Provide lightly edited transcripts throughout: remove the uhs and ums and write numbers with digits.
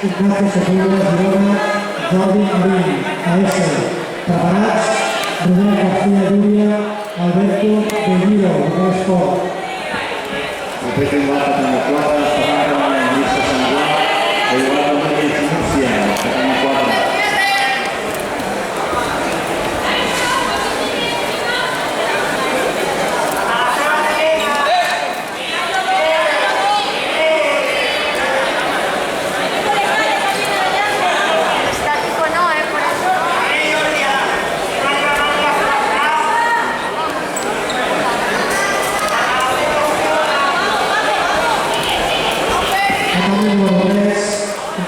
Ignacio Sepúlveda Girona, Jordi Marín, AS, Tabarats, Rubén García Lluvia, Alberto Bellido, Sport. Compete igual a la cuadra, Zamora, Luisa Sanguá, igual a la Murcia, la cuadra.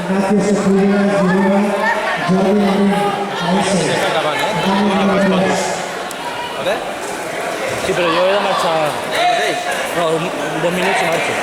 Ignacio Sepúlveda Girona, Jordi Marín, AS. ¿Vale? Sí, pero yo voy a marchar. No, 2 minutos y marcho.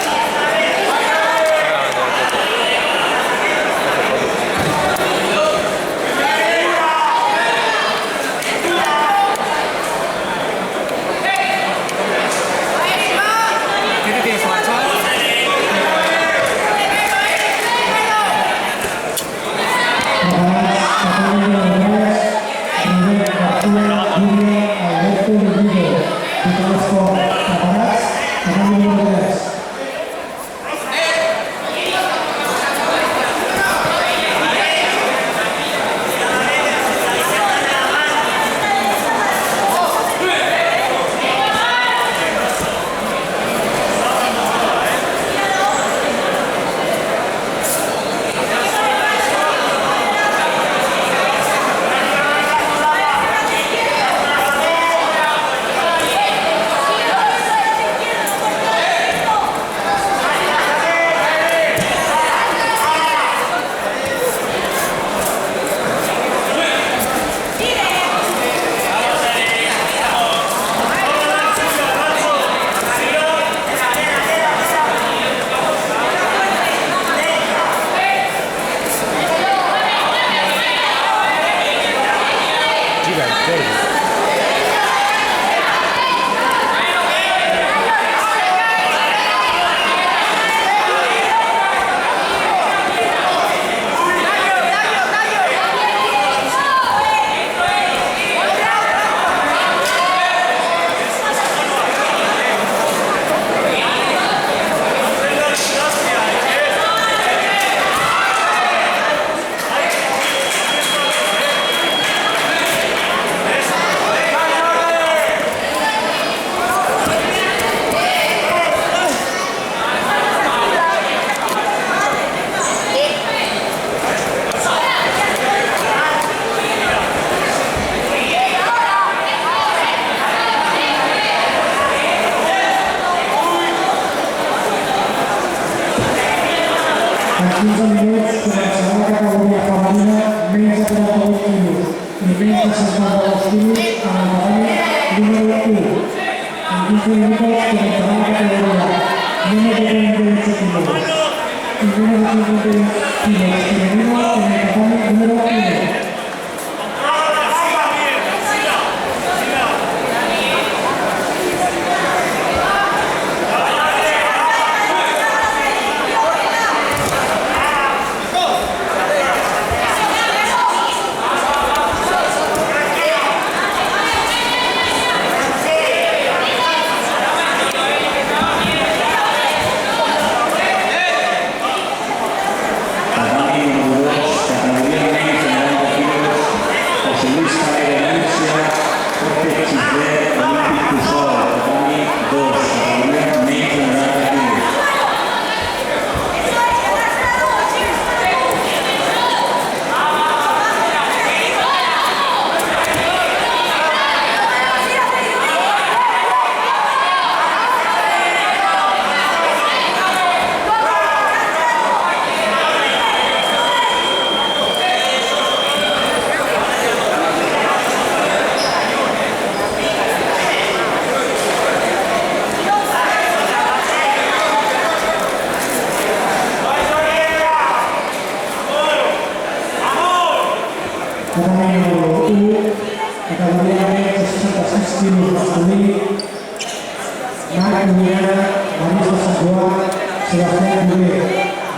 Sebastián Goulet,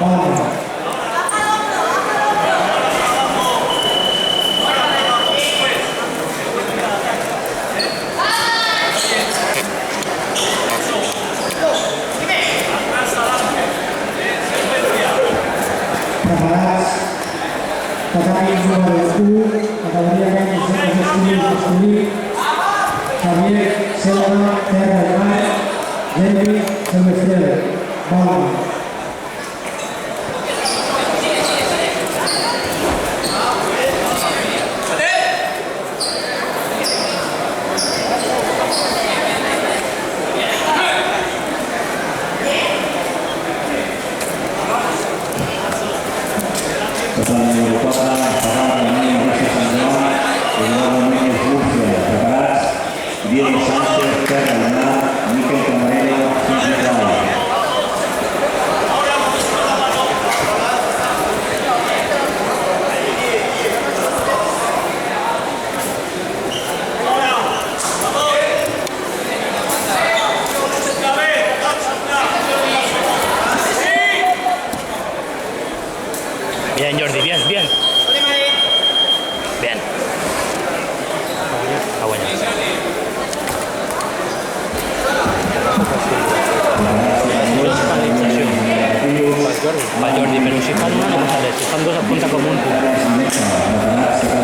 Bala. Preparats. Atacant número 1, categoria menys masculí. Javier Selva, Terra i Mar, Jeremy Silvestre, Bola. Pasangan número 4, pasangan Ramírez versus San Juan, Eduardo Núñez Murcia, preparadas, Diego Sánchez, Terra Lamar, Miquel Camarero, Cintia Clara. Bien, Jordi, bien, bien. Bien.